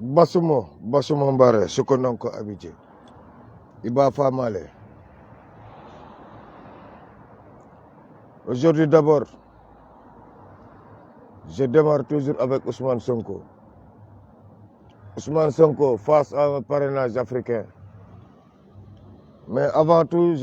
Basumo Mbare, Sokononko Abidje, Iba Famale. Aujourd'hui d'abord, je démarre toujours avec Ousmane Sonko. Ousmane Sonko face à un parrainage africain. Mais avant tout,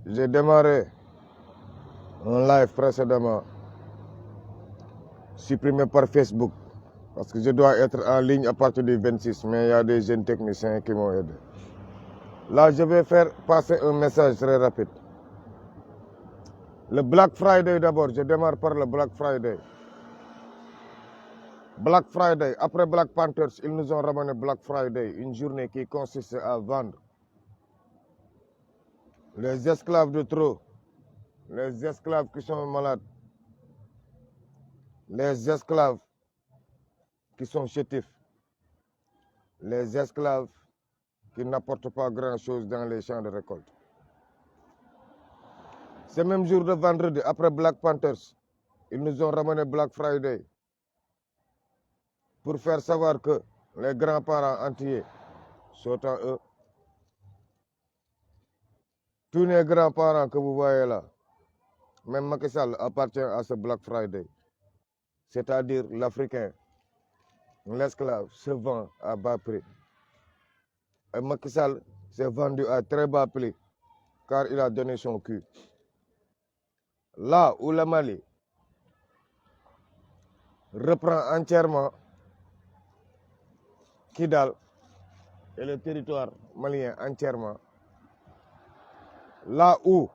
j'ai démarré un live précédemment, supprimé par Facebook, parce que je dois être en ligne à partir du 26, mais il y a des jeunes techniciens qui m'ont aidé. Là, je vais faire passer un message très rapide. Le Black Friday d'abord, je démarre par le Black Friday. Black Friday, après Black Panthers, ils nous ont ramené Black Friday, une journée qui consiste à vendre les esclaves de trop, les esclaves qui sont malades, les esclaves qui sont chétifs, les esclaves qui n'apportent pas grand-chose dans les champs de récolte. Ce même jour de vendredi, après Black Panthers, ils nous ont ramené Black Friday pour faire savoir que les grands-parents entiers sont à eux. Tous les grands-parents que vous voyez là, même Macky Sall appartient à ce Black Friday. C'est-à-dire l'Africain, l'esclave, se vend à bas prix. Et Macky Sall s'est vendu à très bas prix, car il a donné son cul. Là où le Mali reprend entièrement Kidal et le territoire malien entièrement, là où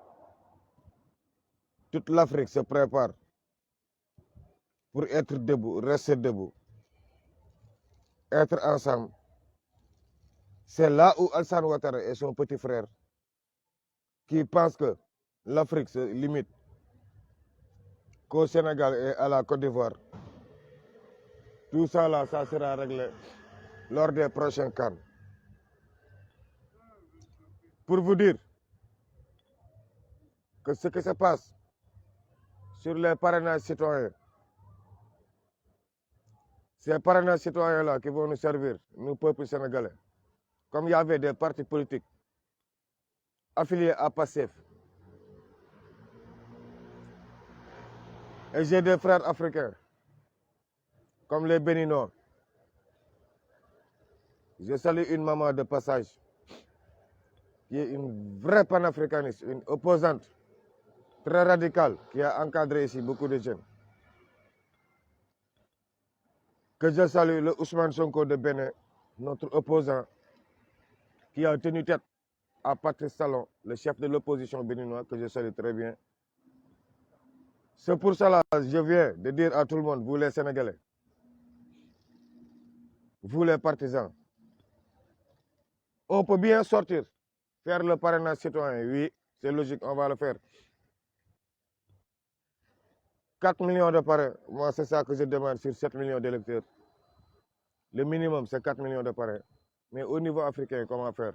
toute l'Afrique se prépare pour être debout, rester debout, être ensemble, c'est là où Alassane Ouattara et son petit frère qui pensent que l'Afrique se limite qu'au Sénégal et à la Côte d'Ivoire. Tout ça là, ça sera réglé lors des prochains CAN. Pour vous dire que ce qui se passe sur les parrainages citoyens, ces parrainages citoyens-là qui vont nous servir, nous, peuple sénégalais, comme il y avait des partis politiques affiliés à PASTEF, et j'ai des frères africains, comme les Béninois. Je salue une maman de passage, qui est une vraie panafricaniste, une opposante très radicale, qui a encadré ici beaucoup de jeunes. Que je salue le Ousmane Sonko de Bénin, notre opposant, qui a tenu tête à Patrice Talon, le chef de l'opposition béninoise, que je salue très bien. C'est pour cela que je viens de dire à tout le monde, vous les Sénégalais, vous les partisans, on peut bien sortir, faire le parrainage citoyen, oui, c'est logique, on va le faire. 4 millions de parrains, moi c'est ça que je demande sur 7 millions d'électeurs. Le minimum c'est 4 millions de parrains. Mais au niveau africain, comment faire?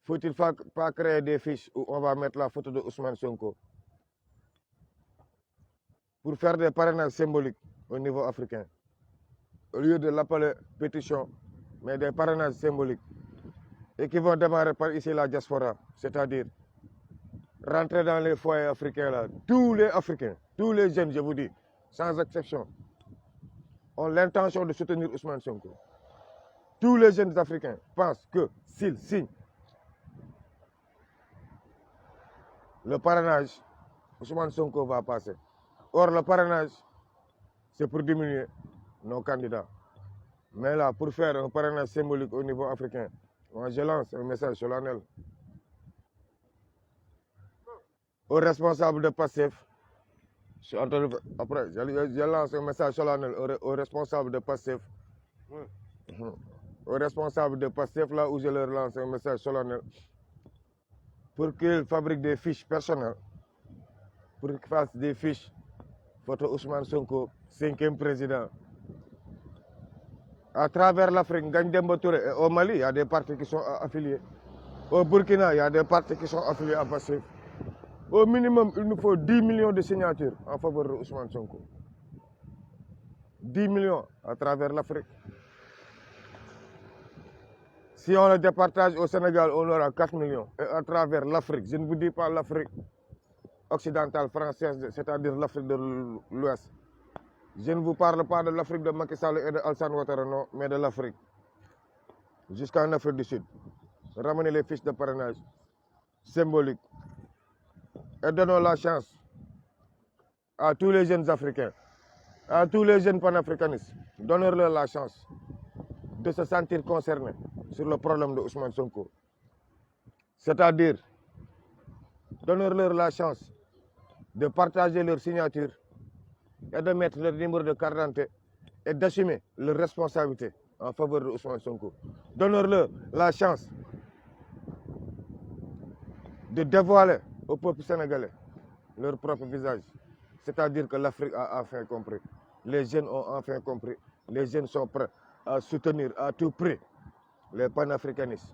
Faut-il pas créer des fiches où on va mettre la photo de Ousmane Sonko pour faire des parrainages symboliques au niveau africain? Au lieu de l'appeler pétition, mais des parrainages symboliques. Et qui vont démarrer par ici la diaspora, c'est-à-dire rentrer dans les foyers africains là. Tous les Africains, tous les jeunes, je vous dis, sans exception, ont l'intention de soutenir Ousmane Sonko. Tous les jeunes africains pensent que s'ils signent le parrainage, Ousmane Sonko va passer. Or, le parrainage, c'est pour diminuer nos candidats. Mais là, pour faire un parrainage symbolique au niveau africain, moi je lance un message solennel aux responsables de PASTEF. Après, je lance un message solennel aux responsables de PASTEF. Aux responsables de PASTEF, là où je leur lance un message solennel pour qu'ils fabriquent des fiches personnelles, pour qu'ils fassent des fiches photo Ousmane Sonko, 5e président. À travers l'Afrique, Ngagne Demba Touré, et au Mali, il y a des partis qui sont affiliés. Au Burkina, il y a des partis qui sont affiliés à PASTEF. Au minimum, il nous faut 10 millions de signatures en faveur de Ousmane Sonko. 10 millions à travers l'Afrique. Si on le départage au Sénégal, on aura 4 millions. Et à travers l'Afrique, je ne vous dis pas l'Afrique occidentale française, c'est-à-dire l'Afrique de l'Ouest. Je ne vous parle pas de l'Afrique de Macky Sall et de Alassane Ouattara, non, mais de l'Afrique. Jusqu'en Afrique du Sud. Ramener les fiches de parrainage symboliques. Et donnons la chance à tous les jeunes Africains, à tous les jeunes panafricanistes. Donnons-leur la chance de se sentir concernés sur le problème de Ousmane Sonko. C'est-à-dire, donnons-leur la chance de partager leur signature et de mettre leur numéro de carte d'identité et d'assumer leurs responsabilités en faveur de Ousmane Sonko. Donnons-leur la chance de dévoiler au peuple sénégalais leur propre visage. C'est-à-dire que l'Afrique a enfin compris. Les jeunes ont enfin compris. Les jeunes sont prêts à soutenir à tout prix les panafricanistes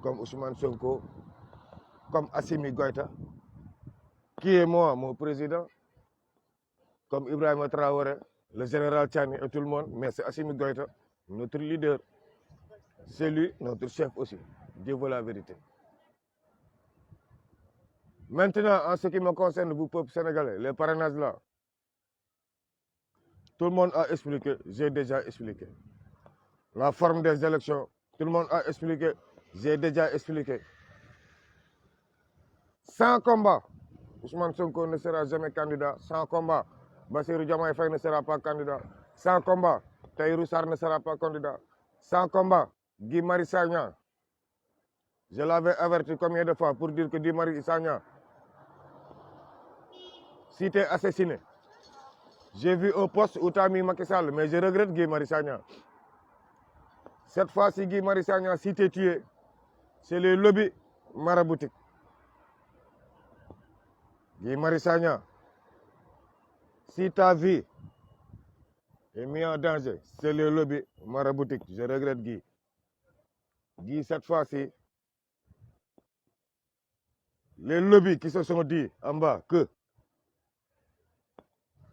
comme Ousmane Sonko, comme Assimi Goïta, qui est moi, mon président, comme Ibrahima Traoré, le général Tchani et tout le monde, mais c'est Assimi Goïta, notre leader. C'est lui, notre chef aussi. Dieu veut la vérité. Maintenant, en ce qui me concerne, vous, peuple sénégalais, les parrainages là, tout le monde a expliqué, j'ai déjà expliqué. La forme des élections, tout le monde a expliqué, j'ai déjà expliqué. Sans combat, Ousmane Sonko ne sera jamais candidat. Sans combat, Bassirou Diomaye Faye ne sera pas candidat. Sans combat, Tahirou Sarr ne sera pas candidat. Sans combat, Guy Marius Sagna. Je l'avais averti combien de fois pour dire que Guy Marius Sagna, si tu es assassiné, j'ai vu un poste où tu as mis Macky Sall, mais je regrette Guy Marius Sagna. Cette fois-ci, Guy Marius Sagna, si tu es tué, c'est le lobby maraboutique. Guy Marius Sagna, si ta vie est mise en danger, c'est le lobby maraboutique. Je regrette Guy. Guy, cette fois-ci, les lobbies qui se sont dit en bas que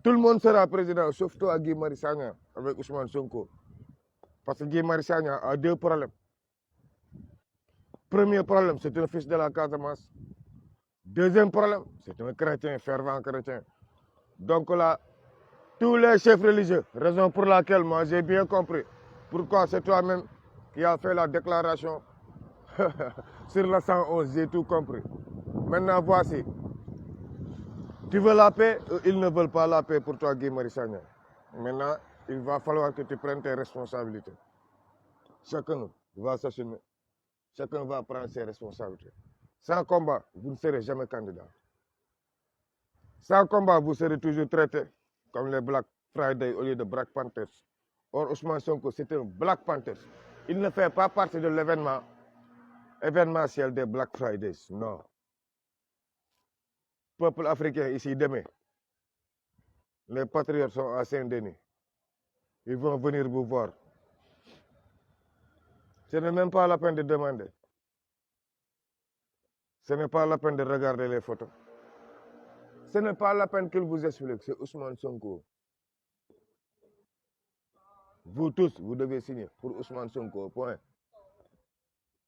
tout le monde sera président, sauf toi, Guy Marius Sagna, avec Ousmane Sonko. Parce que Guy Marius Sagna a deux problèmes. Premier problème, c'est un fils de la Casamance. Deuxième problème, c'est un chrétien, fervent chrétien. Donc là, tous les chefs religieux, raison pour laquelle moi j'ai bien compris pourquoi c'est toi-même qui as fait la déclaration sur la 111, j'ai tout compris. Maintenant, voici. Tu veux la paix, ils ne veulent pas la paix pour toi, Guy Marius Sagna. Maintenant, il va falloir que tu prennes tes responsabilités. Chacun va s'assumer. Chacun va prendre ses responsabilités. Sans combat, vous ne serez jamais candidat. Sans combat, vous serez toujours traité comme les Black Friday au lieu de Black Panthers. Or, Ousmane Sonko, c'est un Black Panthers. Il ne fait pas partie de l'événement événementiel des Black Fridays. Non. Peuple africain ici demain, les patriotes sont à Saint-Denis. Ils vont venir vous voir. Ce n'est même pas la peine de demander. Ce n'est pas la peine de regarder les photos. Ce n'est pas la peine qu'il vous explique, c'est Ousmane Sonko. Vous tous, vous devez signer pour Ousmane Sonko, point.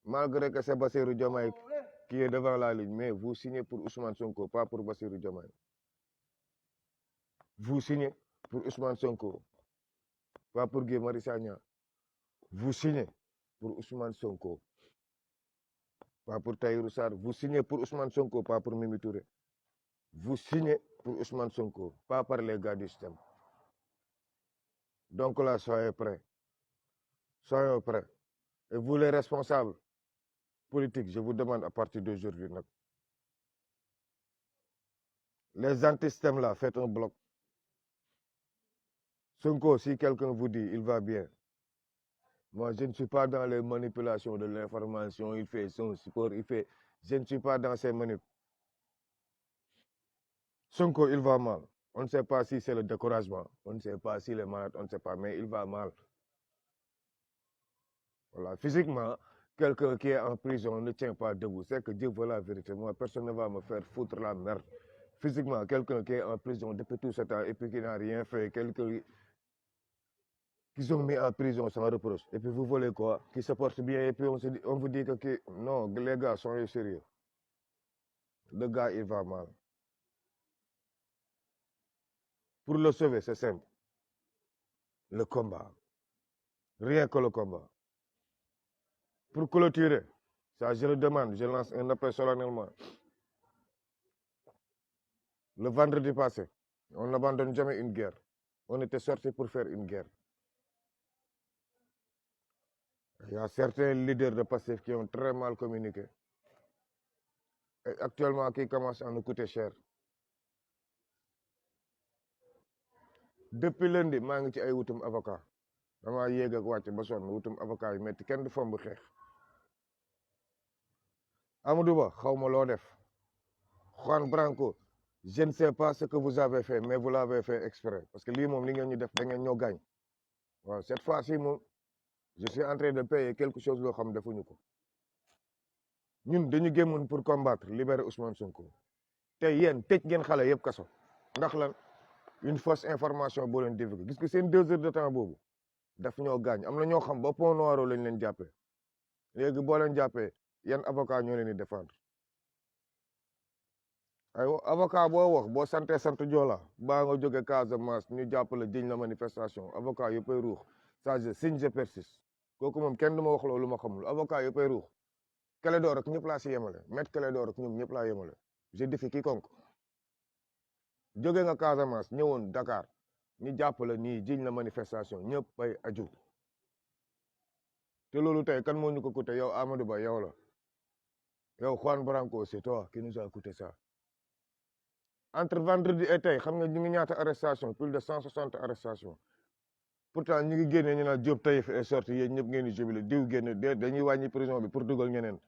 Malgré que c'est Bassirou Diomaye qui est devant la ligne, mais vous signez pour Ousmane Sonko, pas pour Bassirou Diomaye. Vous signez pour Ousmane Sonko, pas pour Guy Marius Sagna. Vous signez pour Ousmane Sonko, pas pour Tahirou Sarr. Vous signez pour Ousmane Sonko, pas pour Mimi Touré. Vous signez pour Ousmane Sonko, pas par les gars du système. Donc là, soyez prêts. Soyez prêts. Et vous, les responsables politiques, je vous demande à partir d'aujourd'hui, les anti-systèmes là, faites un bloc. Sonko, si quelqu'un vous dit, il va bien. Moi, je ne suis pas dans les manipulations de l'information. Il fait son support, il fait... Je ne suis pas dans ces manipulations. Sonko, il va mal. On ne sait pas si c'est le découragement. On ne sait pas s'il est malade, on ne sait pas, mais il va mal. Voilà. Physiquement, quelqu'un qui est en prison ne tient pas debout. C'est que Dieu veut la vérité. Moi, personne ne va me faire foutre la merde. Physiquement, quelqu'un qui est en prison depuis tout ce temps et puis qui n'a rien fait, quelqu'un qui qu'ils ont mis en prison sans reproche. Et puis vous voulez quoi? Qu'ils se portent bien et puis on vous dit que non, les gars, soyez sérieux. Le gars, il va mal. Pour le sauver, c'est simple. Le combat. Rien que le combat. Pour clôturer, ça je le demande, je lance un appel solennellement. Le vendredi passé, on n'abandonne jamais une guerre. On était sorti pour faire une guerre. Il y a certains leaders de Pastef qui ont très mal communiqué. Et actuellement, qui commencent à nous coûter cher. Depuis lundi, je suis ci ay wutum avocat. Dama yéeg ak wàcc ba sonn wutum avocat yu metti kenn du fomb xeex. Amadou Ba, xawma loo def. Juan Branco, je ne sais pas ce que vous avez fait, mais vous l'avez fait exprès. Parce que lii moom li ngeen ñu def da ngeen ñoo gaañ. Waaw, cette fois-ci moom, je suis en train de payer quelque chose loo xam defuñu ko. Ñun dañu gémmoon pour combattre, libérer Ousmane Sonko. Tey yéen tëj ngeen xale yëpp kaso. Ndax lan une fausse information boo leen divulgué. Gis nga seen 2 heures de temps boobu daf ñoo gaañ. Am na ñoo xam ba Pont Noir lañ leen jàppee. Léegi boo leen jàppee yan avocat ñoo leen di défendre. Ay avocat boo wax boo santee sant Joola baa nga jóge Casamance ñu jàpp la jiñ la manifestation avocat yëppay ruux ça je signe je persiste kooku moom kenn du ma wax loolu ma xamul avocat yëppay ruux Clédor ak ñëpp laa si yemale maître Clédor ak ñoom ñëpp laa yemale je défie quiconque jóge nga Casamance ñëwoon Dakar ñu jàpp la nii jiñ la manifestation ñëpp ay aju te loolu tey kan moo ñu ko coûté yow Amadou Ba yow la yow Juan Branco c'est toi qui nous a coûté ça. Entre vendredi et tey xam nga ñu ngi ñaata arrestation plus de 160 arrestations pourtant ñu ngi génne ñu naan Diop Taïf est sorti yéen ñëpp ngeen di jubile diw génne dañuy wàññi prison bi pour dugal ñeneen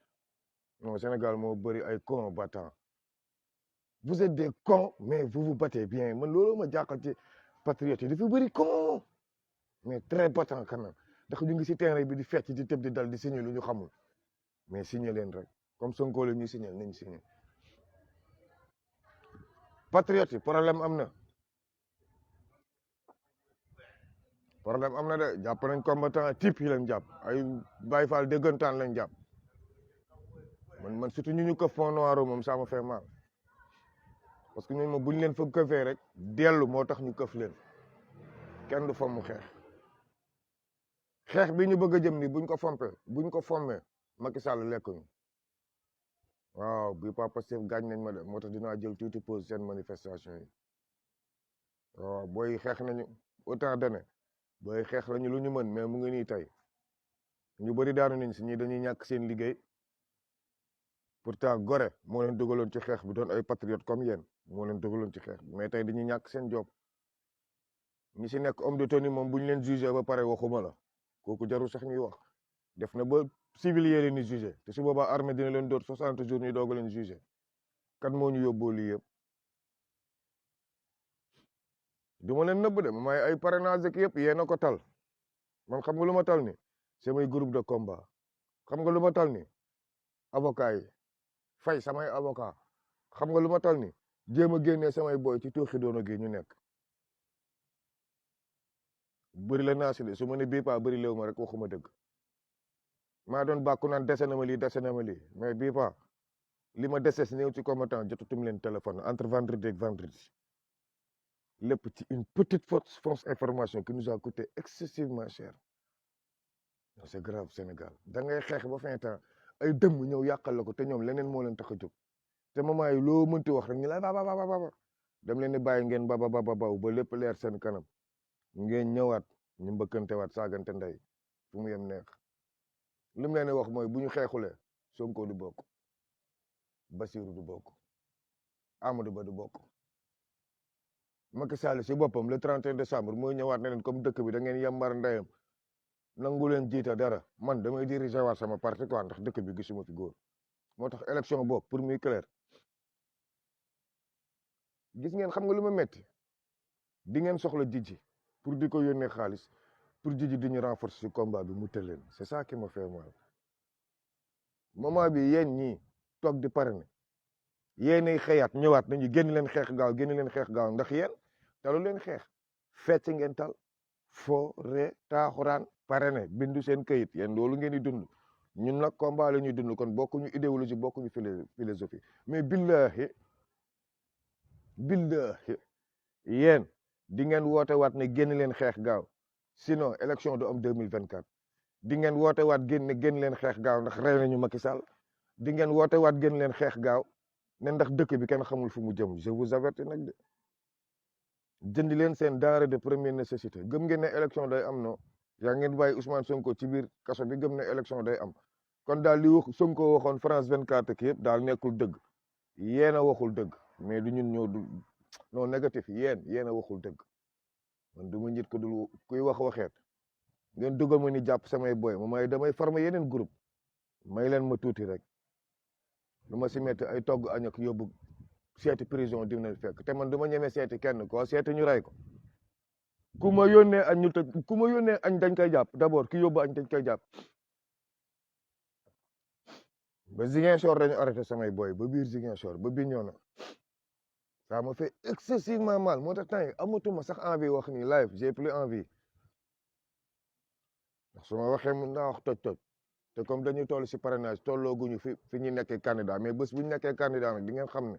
non Sénégal moo bëri ay cons battants vous êtes des cons mais vous vous battez bien man loolu ma jàqal ci patriote yi dafa bëri cons mais très battants quand même ndax ñu ngi si terrain bi di fecc di tëb di dal di signé lu ñu xamul mais signé leen rek comme Sonko la ñuy signé nañ signé. Patriote yi problème am na de jàpp nañ combattant type yi lañ jàpp ay Baye Fall déggantaan lañ jàpp man surtout ñu këf Pont Noir moom ça me fait mal parce que ñun moom bu ñu leen fa këfee rek dellu moo tax ñu këf leen kenn du fomm xeex bi ñu bëgg a jëm ni buñ ko fommee Macky Sall lekkuñu waaw bi pas Pastef gaañ nañ ma de moo tax dinaa jël tuuti pause seen manifestation yi waaw booy xeex nañu autant d'années booy xeex lañu lu ñu mën mais mu ngi nii tey ñu bëri daanu nañ si ñii dañuy ñàkk seen liggéey pourtant gore moo leen dugaloon ci xeex bi doon ay patriote comme yéen moo leen dugaloon ci xeex bi mais tey dañuy ñàkk seen job ñi si nekk homme de tenue moom bu ñu leen jugé ba pare waxuma la kooku jarul sax ñuy wax def na ba civil yee leen di jugé te su boobaa armée dina leen door 60 jours ñu doog a leen jugé kan moo ñu yóbboo lii yëpp du ma leen nëbb de may ay parrainage ak yëpp yéen a ko tal man xam nga lu ma tal ni c'est may groupe de combat xam nga lu ma tal ni avocat yi fay samay avocat xam nga lu ma tal ni jéem a génnee samay boy ci tuuxi doona gi ñu nekk bëri la naa si de su ma ne bii paa bëri léew ma rek waxuma dëgg maa doon bàkku naan dese na ma lii mais bii paa li ma dese si néew ci combattant jotatum leen téléphone entre vendredi ak vendredi lépp ci une petite fausse information qui nous a coûté excessivement cher c'est grave Sénégal da ngay xeex ba fin temps ay dëmm ñëw yàqal la ko te ñoom leneen moo leen tax a jóg te moment yi loo mënti wax rek ñu la ba dem leen ni bàyyi ngeen ba lépp leer seen kanam ngeen ñëwaat ñu mbëkkante waat saagante ndey fu mu yem neex li mu leen wax mooy bu ñu xeexulee Sonko du bokk Bassirou du bokk Amadou Ba du bokk Macky Sall si boppam le 31 décembre mooy ñëwaat ne leen comme dëkk bi da ngeen yambar ndeyam nangu leen jiita dara man damay diriger waat sama parti quoi ndax dëkk bi gisuma fi góor moo tax élection boobu pour muy clair gis ngeen xam nga lu ma metti di ngeen soxla Jiji pour di ko yónnee xaalis pour Jiji di ñu renforcer ci combat bi mu tël leen c'est ça qui me fait mal moment bi yéen ñii toog di parrainer yéenay xëyaat ñëwaat nañu génn leen xeex gaaw ndax yéen talu leen xeex fecc ngeen tal fo re taaxuraan parrainé bindu seen kayit yéen loolu ngeen di dund ñun nag combat la ñuy dund kon bokkuñu idéologie bokkuñu philosophie mais billahi yéen di ngeen woote waat ne génn leen xeex gaaw sinon élection du am 2024 di ngeen woote waat génn leen xeex gaaw ndax rey nañu Macky Sall di ngeen woote waat génn leen xeex gaaw ne ndax dëkk bi kenn xamul fu mu jëm je vous avertis nag de jënd leen seen denrée de première nécessité gëm ngeen ne élection day am no yaa ngeen bàyyi Ousmane Sonko ci biir kaso bi gëm ne élection day am kon daal li wax Sonko waxoon France 24 ki yëpp daal nekkul dëgg yéen a waxul dëgg mais du ñun ñoo du non négatif yéen a waxul dëgg man du ma nit ko dul kuy wax waxeet ngeen dugal ma ni jàpp samay boy ma damay former yeneen groupe may leen ma tuuti rek lu ma si metti ay togg añ ak yóbbu seeti prison dina fekk te man du ma ñemee seeti kenn ko seeti ñu rey ko ku ma yónnee añ ñu tëj ku ma yónnee añ dañ koy jàpp d'abord ki yóbbu añ dañ koy jàpp ba Ziguinchor dañu arrêté samay boy ba biir Ziguinchor ba Bignona ça m'a fait excessivement mal moo tax temps yi amatuma sax envie wax ni live j'ai plus envie ndax su ma waxee mun naa wax toj te comme dañuy toll si parrainage tollooguñu fi ñu nekkee candidat mais bés bu ñu nekkee candidat nag di ngeen xam ne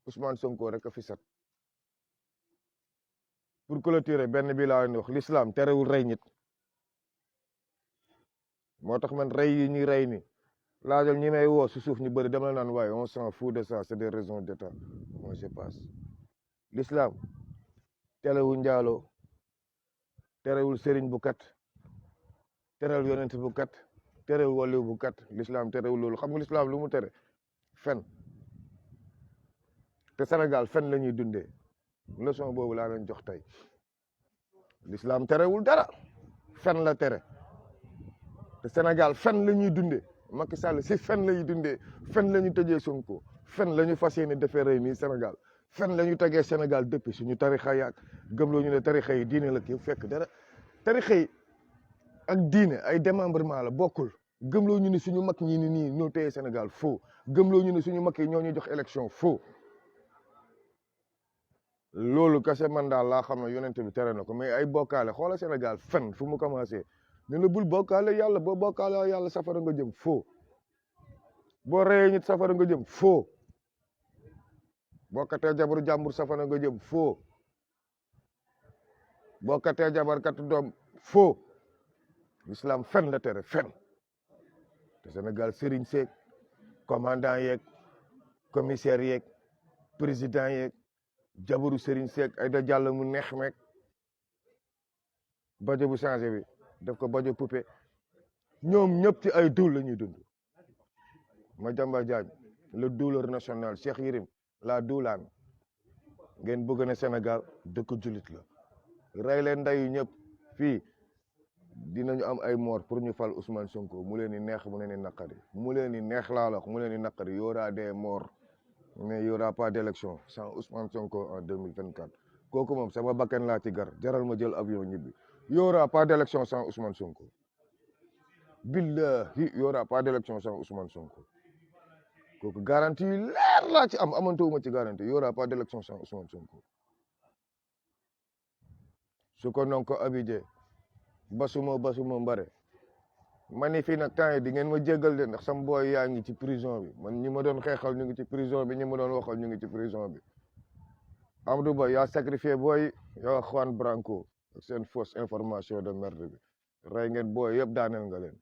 Ousmane Sonko rek a fi set pour clôturer benn bi laa leen wax l'islam terewul rey nit moo tax man rey yi ñuy rey ni laajal ñi may woo si suuf ñu bëri dama la naan waaye on s'en fout de ça c'est des raisons d'état moi je passe l'islam terewul njaaloo terewul sëriñ bu kat terewul yonent bu kat terewul waliw bu kat l'islam terewul loolu xam nga l'islam lu mu tere fen te Sénégal fen la ñuy dundee leçon boobu laa leen jox tey l'islam terewul dara fen la tere te Sénégal fen la ñuy dundee Macky Sall si fen la ñuy dundee fen la ñu tëjee Sonko fen la ñu fas yéene defee rey nii Sénégal fen la ñu tegee Sénégal depuis suñu tarixa yaag gëmloo ñu ne tarixa yi diine la kii fekk dara tarixa yi ak diine ay démembrement la bokkul gëmloo ñu ne suñu mag ñi ni nii ñoo téye Sénégal faux gëmloo ñu ne suñu mag yi ñoo ñu jox élection faux loolu kese man daal laa xam ne yonent bi tere na ko mais ay bokkaale xoola Sénégal fen fu mu commencé ne la bul bokkaale yàlla boo bokkaale yàlla safara nga jëm faux boo reyee nit safara nga jëm faux boo katee jabaru jàmbur safara nga jëm faux boo katee jabar kat doom faux l'islam fen la tere fen te Sénégal sëriñ seeg commandant yeeg commissaire yeeg président yeeg jabaru sëriñ seeg ay da jàll mu neex meeg bajo bu changé bi daf ko bajo poupée ñoom ñëpp ci ay duul la ñuy dund Madiambal Diagne le douleur national Cheikh Yérim la duulaan ngeen bëgg ne Sénégal dëkk jullit la rey leen ndayu ñëpp fii dinañu am ay mort pour ñu fal Ousmane Sonko mu leen di neex mu leen di naqari mu leen di neex laa la wax mu leen di naqari y aura des morts mais y aura pas d'élection sans Ousmane Sonko en 2024 kooku moom sama bakkan laa ci gar jaral ma jël avion ñibbi y aura pas d'élection sans Ousmane Sonko billahi y aura pas d'élection sans Ousmane Sonko kooku garantie yu leer laa ci am amantewuma ci garantie y aura pas d'élection sans Ousmane Sonko su ko non ko abidé basuma mbare mani fii nag temps yi di ngeen ma jéggal de ndax sam booy yaa ngi ci prison bi man ñi ma doon xeexal ñu ngi ci prison bi ñi ma doon waxal ñu ngi ci prison bi Amadou Ba yaa sacrifié booy yaa Juan Branco ak seen fausse information de merde bi rey ngeen booy yëpp daaneel nga leen